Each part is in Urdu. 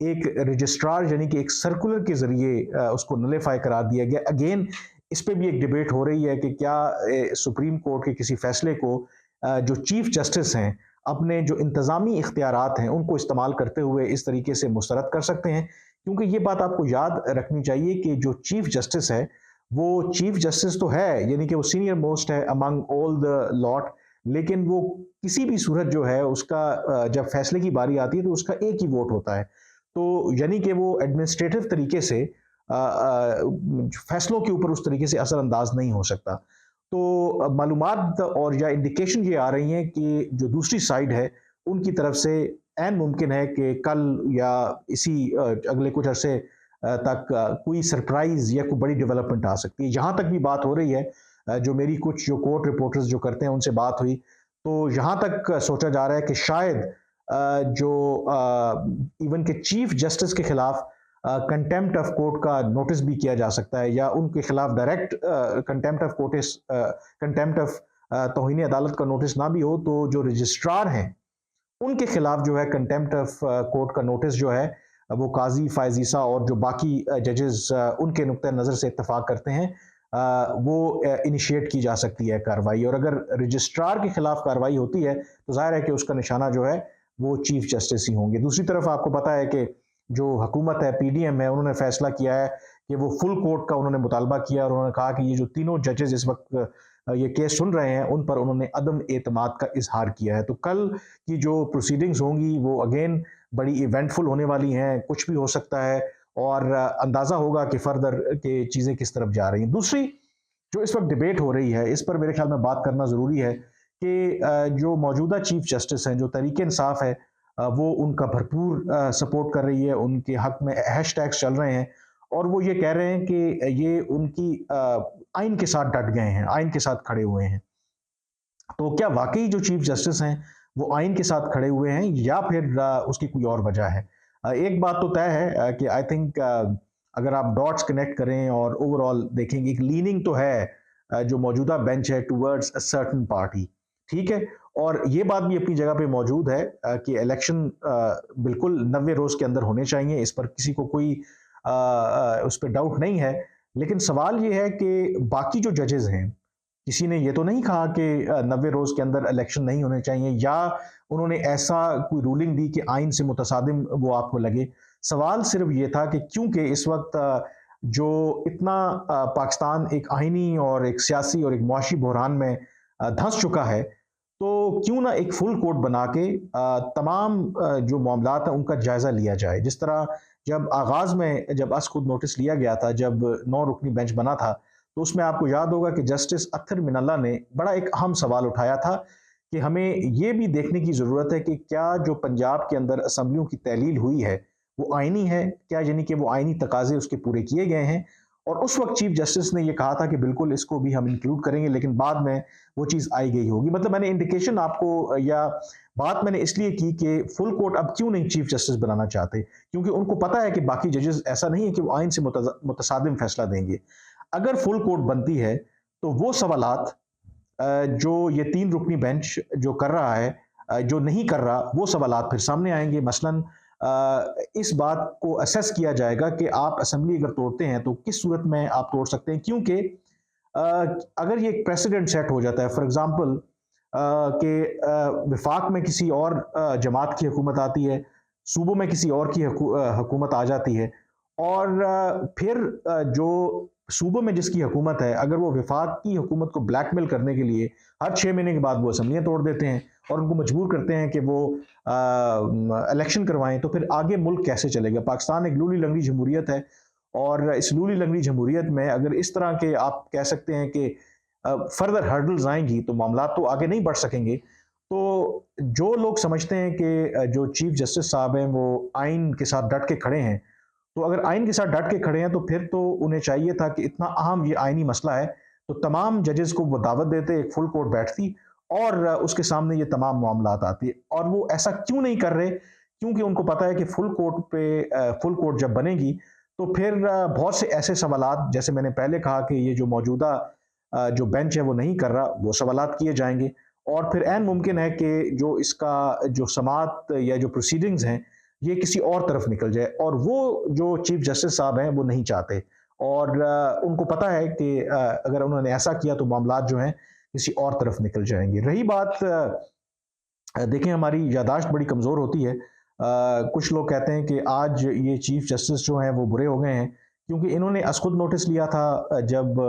ایک رجسٹرار یعنی کہ ایک سرکولر کے ذریعے اس کو نلیفائی قرار دیا گیا. اگین اس پہ بھی ایک ڈیبیٹ ہو رہی ہے کہ کیا سپریم کورٹ کے کسی فیصلے کو جو چیف جسٹس ہیں اپنے جو انتظامی اختیارات ہیں ان کو استعمال کرتے ہوئے اس طریقے سے مسترد کر سکتے ہیں. کیونکہ یہ بات آپ کو یاد رکھنی چاہیے کہ جو چیف جسٹس ہے وہ چیف جسٹس تو ہے, یعنی کہ وہ سینئر موسٹ ہے امنگ آل دا لاٹ, لیکن وہ کسی بھی صورت جو ہے اس کا جب فیصلے کی باری آتی ہے تو اس کا ایک ہی ووٹ ہوتا ہے. تو یعنی کہ وہ ایڈمنسٹریٹو طریقے سے فیصلوں کے اوپر اس طریقے سے اثر انداز نہیں ہو سکتا. تو معلومات اور یا انڈیکیشن یہ آ رہی ہیں کہ جو دوسری سائیڈ ہے ان کی طرف سے عین ممکن ہے کہ کل یا اسی اگلے کچھ عرصے تک کوئی سرپرائز یا کوئی بڑی ڈیولپمنٹ آ سکتی ہے. یہاں تک بھی بات ہو رہی ہے, جو میری کچھ جو کورٹ رپورٹرز جو کرتے ہیں ان سے بات ہوئی تو یہاں تک سوچا جا رہا ہے کہ شاید جو ایون کہ چیف جسٹس کے خلاف کنٹیمپٹ آف کورٹ کا نوٹس بھی کیا جا سکتا ہے, یا ان کے خلاف ڈائریکٹ کنٹیمپٹ آف توہین عدالت کا نوٹس نہ بھی ہو تو جو رجسٹرار ہیں ان کے خلاف جو ہے کنٹیمپٹ آف کورٹ کا نوٹس جو ہے وہ قاضی فائز عیسیٰ اور جو باقی ججز ان کے نقطہ نظر سے اتفاق کرتے ہیں وہ انیشیٹ کی جا سکتی ہے کارروائی. اور اگر رجسٹرار کے خلاف کارروائی ہوتی ہے تو ظاہر ہے کہ اس کا نشانہ جو ہے وہ چیف جسٹس ہی ہوں گے. دوسری طرف آپ کو پتہ ہے کہ جو حکومت ہے پی ڈی ایم ہے انہوں نے فیصلہ کیا ہے کہ وہ فل کورٹ کا انہوں نے مطالبہ کیا اور انہوں نے کہا کہ یہ جو تینوں ججز اس وقت یہ کیس سن رہے ہیں ان پر انہوں نے عدم اعتماد کا اظہار کیا ہے. تو کل کی جو پروسیڈنگز ہوں گی وہ اگین بڑی ایونٹفل ہونے والی ہیں, کچھ بھی ہو سکتا ہے اور اندازہ ہوگا کہ فردر کہ چیزیں کس طرف جا رہی ہیں. دوسری جو اس وقت ڈیبیٹ ہو رہی ہے اس پر میرے خیال میں بات کرنا ضروری ہے کہ جو موجودہ چیف جسٹس ہیں جو تحریک انصاف ہے وہ ان کا بھرپور سپورٹ کر رہی ہے, ان کے حق میں ہیش ٹیگس چل رہے ہیں اور وہ یہ کہہ رہے ہیں کہ یہ ان کی آئین کے ساتھ ڈٹ گئے ہیں, آئین کے ساتھ کھڑے ہوئے ہیں. تو کیا واقعی جو چیف جسٹس ہیں وہ آئین کے ساتھ کھڑے ہوئے ہیں یا پھر اس کی کوئی اور وجہ ہے؟ ایک بات تو طے ہے کہ آئی تھنک اگر آپ ڈاٹس کنیکٹ کریں اور اوور آل دیکھیں گے ایک لیننگ تو ہے جو موجودہ بینچ ہے ٹورڈز اے سرٹن پارٹی, ٹھیک ہے, اور یہ بات بھی اپنی جگہ پہ موجود ہے کہ الیکشن بالکل 90 روز کے اندر ہونے چاہیے, اس پر کسی کو کوئی اس پہ ڈاؤٹ نہیں ہے. لیکن سوال یہ ہے کہ باقی جو ججز ہیں کسی نے یہ تو نہیں کہا کہ 90 روز کے اندر الیکشن نہیں ہونے چاہیے یا انہوں نے ایسا کوئی رولنگ دی کہ آئین سے متصادم وہ آپ کو لگے. سوال صرف یہ تھا کہ کیونکہ اس وقت جو اتنا پاکستان ایک آئینی اور ایک سیاسی اور ایک معاشی بحران میں دھنس چکا ہے تو کیوں نہ ایک فل کورٹ بنا کے تمام جو معاملات ہیں ان کا جائزہ لیا جائے. جس طرح جب آغاز میں جب از خود نوٹس لیا گیا تھا, جب 9 رکنی بینچ بنا تھا تو اس میں آپ کو یاد ہوگا کہ جسٹس اطہر من اللہ نے بڑا ایک اہم سوال اٹھایا تھا کہ ہمیں یہ بھی دیکھنے کی ضرورت ہے کہ کیا جو پنجاب کے اندر اسمبلیوں کی تحلیل ہوئی ہے وہ آئینی ہے, کیا یعنی کہ وہ آئینی تقاضے اس کے پورے کیے گئے ہیں. اور اس وقت چیف جسٹس نے یہ کہا تھا کہ بالکل اس کو بھی ہم انکلوڈ کریں گے, لیکن بعد میں وہ چیز آئی گئی ہوگی. مطلب میں نے انڈیکیشن آپ کو یا بات میں نے اس لیے کی کہ فل کورٹ اب کیوں نہیں چیف جسٹس بنانا چاہتے, کیونکہ ان کو پتہ ہے کہ باقی ججز ایسا نہیں ہے کہ وہ آئین سے متصادم فیصلہ دیں گے. اگر فل کورٹ بنتی ہے تو وہ سوالات جو یہ 3 رکنی بینچ جو کر رہا ہے جو نہیں کر رہا وہ سوالات پھر سامنے آئیں گے. مثلاً اس بات کو اسیس کیا جائے گا کہ آپ اسمبلی اگر توڑتے ہیں تو کس صورت میں آپ توڑ سکتے ہیں, کیونکہ اگر یہ ایک پریسیڈنٹ سیٹ ہو جاتا ہے فار ایگزامپل کہ وفاق میں کسی اور جماعت کی حکومت آتی ہے, صوبوں میں کسی اور کی حکومت آ جاتی ہے اور پھر جو صوبوں میں جس کی حکومت ہے اگر وہ وفاق کی حکومت کو بلیک میل کرنے کے لیے ہر 6 مہینے کے بعد وہ اسمبلیاں توڑ دیتے ہیں اور ان کو مجبور کرتے ہیں کہ وہ الیکشن کروائیں, تو پھر آگے ملک کیسے چلے گا؟ پاکستان ایک لولی لنگڑی جمہوریت ہے اور اس لولی لنگڑی جمہوریت میں اگر اس طرح کے آپ کہہ سکتے ہیں کہ فردر ہرڈلز آئیں گی تو معاملات تو آگے نہیں بڑھ سکیں گے. تو جو لوگ سمجھتے ہیں کہ جو چیف جسٹس صاحب ہیں وہ آئین کے ساتھ ڈٹ کے کھڑے ہیں, تو اگر آئین کے ساتھ ڈٹ کے کھڑے ہیں تو پھر تو انہیں چاہیے تھا کہ اتنا اہم یہ آئینی مسئلہ ہے تو تمام ججز کو وہ دعوت دیتے, ایک فل کورٹ بیٹھتی اور اس کے سامنے یہ تمام معاملات آتی, اور وہ ایسا کیوں نہیں کر رہے؟ کیونکہ ان کو پتہ ہے کہ فل کورٹ جب بنے گی تو پھر بہت سے ایسے سوالات جیسے میں نے پہلے کہا کہ یہ جو موجودہ جو بینچ ہے وہ نہیں کر رہا وہ سوالات کیے جائیں گے, اور پھر عین ممکن ہے کہ جو اس کا جو سماعت یا جو پروسیڈنگز ہیں یہ کسی اور طرف نکل جائے، اور وہ جو چیف جسٹس صاحب ہیں وہ نہیں چاہتے، اور ان کو پتہ ہے کہ اگر انہوں نے ایسا کیا تو معاملات جو ہیں کسی اور طرف نکل جائیں گے۔ رہی بات دیکھیں ہماری یادداشت بڑی کمزور ہوتی ہے، کچھ لوگ کہتے ہیں کہ آج یہ چیف جسٹس جو ہیں وہ برے ہو گئے ہیں کیونکہ انہوں نے از خود نوٹس لیا تھا جب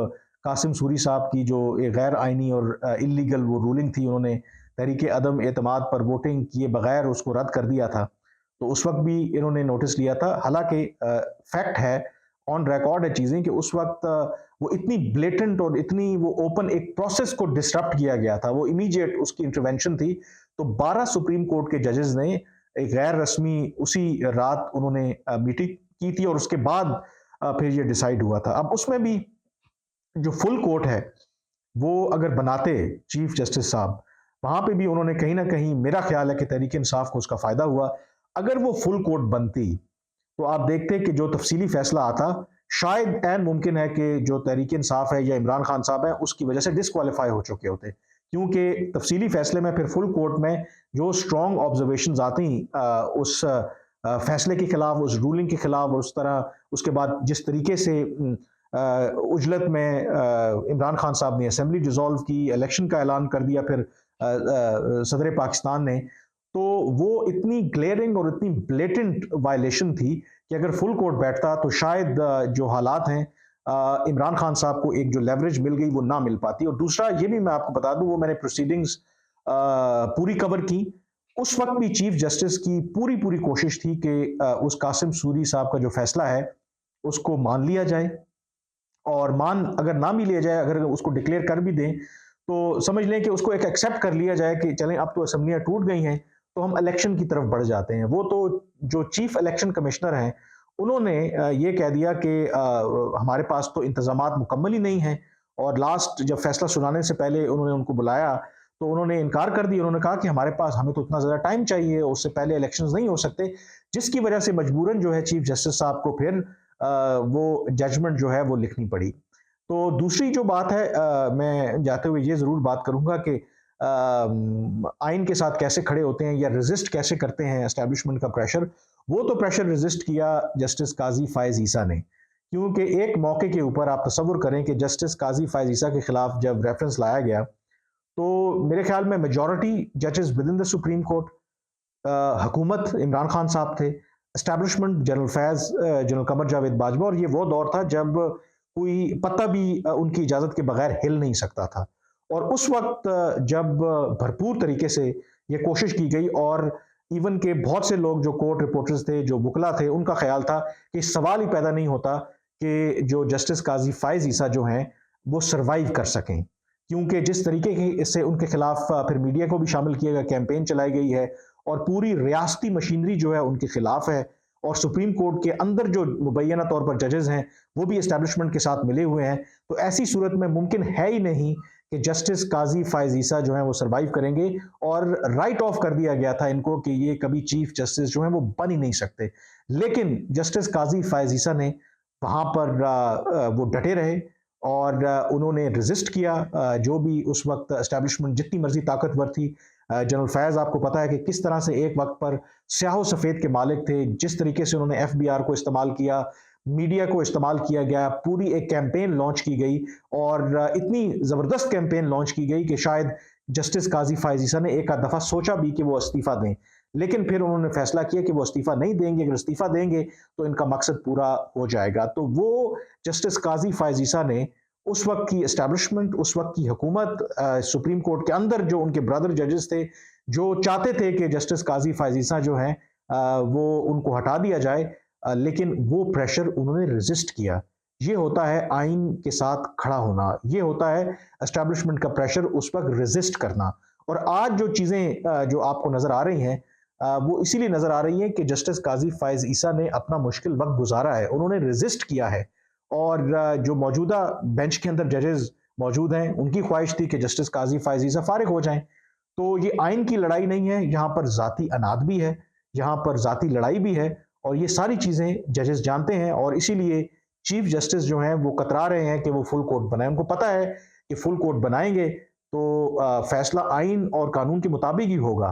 قاسم سوری صاحب کی جو غیر آئینی اور اللیگل وہ رولنگ تھی، انہوں نے تحریک عدم اعتماد پر ووٹنگ کیے بغیر اس کو رد کر دیا تھا، تو اس وقت بھی انہوں نے نوٹس لیا تھا۔ حالانکہ فیکٹ ہے، آن ریکارڈ ہے چیزیں، کہ اس وقت وہ اتنی بلیٹنٹ اور اتنی وہ اوپن ایک پروسیس کو ڈسٹرپٹ کیا گیا تھا، وہ امیجیٹ اس کی انٹروینشن تھی، تو 12 سپریم کورٹ کے ججز نے ایک غیر رسمی اسی رات انہوں نے میٹنگ کی تھی، اور اس کے بعد پھر یہ ڈیسائیڈ ہوا تھا۔ اب اس میں بھی جو فل کورٹ ہے وہ اگر بناتے چیف جسٹس صاحب، وہاں پہ بھی انہوں نے کہیں نہ کہیں، میرا خیال ہے کہ تحریک انصاف کو اس کا فائدہ ہوا۔ اگر وہ فل کورٹ بنتی تو آپ دیکھتے کہ جو تفصیلی فیصلہ آتا، شاید عین ممکن ہے کہ جو تحریک انصاف ہے یا عمران خان صاحب ہیں اس کی وجہ سے ڈسکوالیفائی ہو چکے ہوتے، کیونکہ تفصیلی فیصلے میں پھر فل کورٹ میں جو اسٹرانگ آبزرویشنز آتی اس فیصلے کے خلاف، اس رولنگ کے خلاف، اور اس طرح اس کے بعد جس طریقے سے عجلت میں عمران خان صاحب نے اسمبلی ڈیزالو کی، الیکشن کا اعلان کر دیا پھر صدر پاکستان نے، تو وہ اتنی گلیئرنگ اور اتنی بلیٹنٹ وائلیشن تھی کہ اگر فل کورٹ بیٹھتا تو شاید جو حالات ہیں عمران خان صاحب کو ایک جو لیوریج مل گئی وہ نہ مل پاتی۔ اور دوسرا یہ بھی میں آپ کو بتا دوں، وہ میں نے پروسیڈنگز پوری کور کی، اس وقت بھی چیف جسٹس کی پوری کوشش تھی کہ اس قاسم سوری صاحب کا جو فیصلہ ہے اس کو مان لیا جائے، اور اگر نہ بھی لیا جائے، اگر اس کو ڈکلیئر کر بھی دیں تو سمجھ لیں کہ اس کو ایک ایکسیپٹ کر لیا جائے کہ چلیں اب تو اسمبلیاں ٹوٹ گئی ہیں تو ہم الیکشن کی طرف بڑھ جاتے ہیں۔ وہ تو جو چیف الیکشن کمشنر ہیں انہوں نے یہ کہہ دیا کہ ہمارے پاس تو انتظامات مکمل ہی نہیں ہیں، اور لاسٹ جب فیصلہ سنانے سے پہلے انہوں نے ان کو بلایا تو انہوں نے انکار کر دی، انہوں نے کہا کہ ہمیں تو اتنا زیادہ ٹائم چاہیے، اس سے پہلے الیکشنز نہیں ہو سکتے، جس کی وجہ سے مجبوراً جو ہے چیف جسٹس صاحب کو پھر وہ ججمنٹ جو ہے وہ لکھنی پڑی۔ تو دوسری جو بات ہے، میں جاتے ہوئے یہ ضرور بات کروں گا کہ آئین کے ساتھ کیسے کھڑے ہوتے ہیں یا ریزسٹ کیسے کرتے ہیں اسٹیبلشمنٹ کا پریشر۔ وہ تو پریشر ریزسٹ کیا جسٹس قاضی فائز عیسیٰ نے، کیونکہ ایک موقع کے اوپر آپ تصور کریں کہ جسٹس قاضی فائز عیسیٰ کے خلاف جب ریفرنس لایا گیا تو میرے خیال میں میجورٹی ججز with in the supreme court, حکومت عمران خان صاحب تھے، اسٹیبلشمنٹ جنرل فیض، جنرل قمر جاوید باجوہ، اور یہ وہ دور تھا جب کوئی پتہ بھی ان کی اجازت کے بغیر ہل نہیں سکتا تھا، اور اس وقت جب بھرپور طریقے سے یہ کوشش کی گئی، اور ایون کہ بہت سے لوگ جو کورٹ رپورٹرز تھے، جو وکلا تھے، ان کا خیال تھا کہ سوال ہی پیدا نہیں ہوتا کہ جو جسٹس قاضی فائز عیسیٰ جو ہیں وہ سروائیو کر سکیں، کیونکہ جس طریقے سے ان کے خلاف پھر میڈیا کو بھی شامل کیا گیا، کیمپین چلائی گئی ہے، اور پوری ریاستی مشینری جو ہے ان کے خلاف ہے، اور سپریم کورٹ کے اندر جو مبینہ طور پر ججز ہیں وہ بھی اسٹیبلشمنٹ کے ساتھ ملے ہوئے ہیں، تو ایسی صورت میں ممکن ہے ہی نہیں کہ جسٹس قاضی فائز عیسیٰ جو ہیں وہ سروائیو کریں گے، اور رائٹ آف کر دیا گیا تھا ان کو کہ یہ کبھی چیف جسٹس جو ہیں وہ بن ہی نہیں سکتے۔ لیکن جسٹس قاضی فائز عیسیٰ نے وہاں پر وہ ڈٹے رہے، اور انہوں نے ریزسٹ کیا، جو بھی اس وقت اسٹیبلشمنٹ جتنی مرضی طاقتور تھی۔ جنرل فیض آپ کو پتا ہے کہ کس طرح سے ایک وقت پر سیاہ و سفید کے مالک تھے، جس طریقے سے انہوں نے ایف بی آر کو استعمال کیا، میڈیا کو استعمال کیا گیا، پوری ایک کیمپین لانچ کی گئی، اور اتنی زبردست کیمپین لانچ کی گئی کہ شاید جسٹس قاضی فائز عیسیٰ نے ایک آدھ دفعہ سوچا بھی کہ وہ استعفیٰ دیں، لیکن پھر انہوں نے فیصلہ کیا کہ وہ استعفیٰ نہیں دیں گے، اگر استعفیٰ دیں گے تو ان کا مقصد پورا ہو جائے گا۔ تو وہ جسٹس قاضی فائز عیسیٰ نے اس وقت کی اسٹیبلشمنٹ، اس وقت کی حکومت، سپریم کورٹ کے اندر جو ان کے برادر ججز تھے جو چاہتے تھے کہ جسٹس قاضی فائز عیسیٰ جو ہیں وہ ان کو ہٹا دیا جائے، لیکن وہ پریشر انہوں نے ریزسٹ کیا۔ یہ ہوتا ہے آئین کے ساتھ کھڑا ہونا، یہ ہوتا ہے اسٹیبلشمنٹ کا پریشر اس وقت ریزسٹ کرنا۔ اور آج جو چیزیں جو آپ کو نظر آ رہی ہیں وہ اسی لیے نظر آ رہی ہیں کہ جسٹس قاضی فائز عیسیٰ نے اپنا مشکل وقت گزارا ہے، انہوں نے ریزسٹ کیا ہے، اور جو موجودہ بینچ کے اندر ججز موجود ہیں ان کی خواہش تھی کہ جسٹس قاضی فائز عیسیٰ فارغ ہو جائیں۔ تو یہ آئین کی لڑائی نہیں ہے، یہاں پر ذاتی اناد بھی ہے، یہاں پر ذاتی لڑائی بھی ہے، اور یہ ساری چیزیں ججز جانتے ہیں، اور اسی لیے چیف جسٹس جو ہیں وہ کترا رہے ہیں کہ وہ فل کورٹ بنائیں۔ ان کو پتہ ہے کہ فل کورٹ بنائیں گے تو فیصلہ آئین اور قانون کے مطابق ہی ہوگا،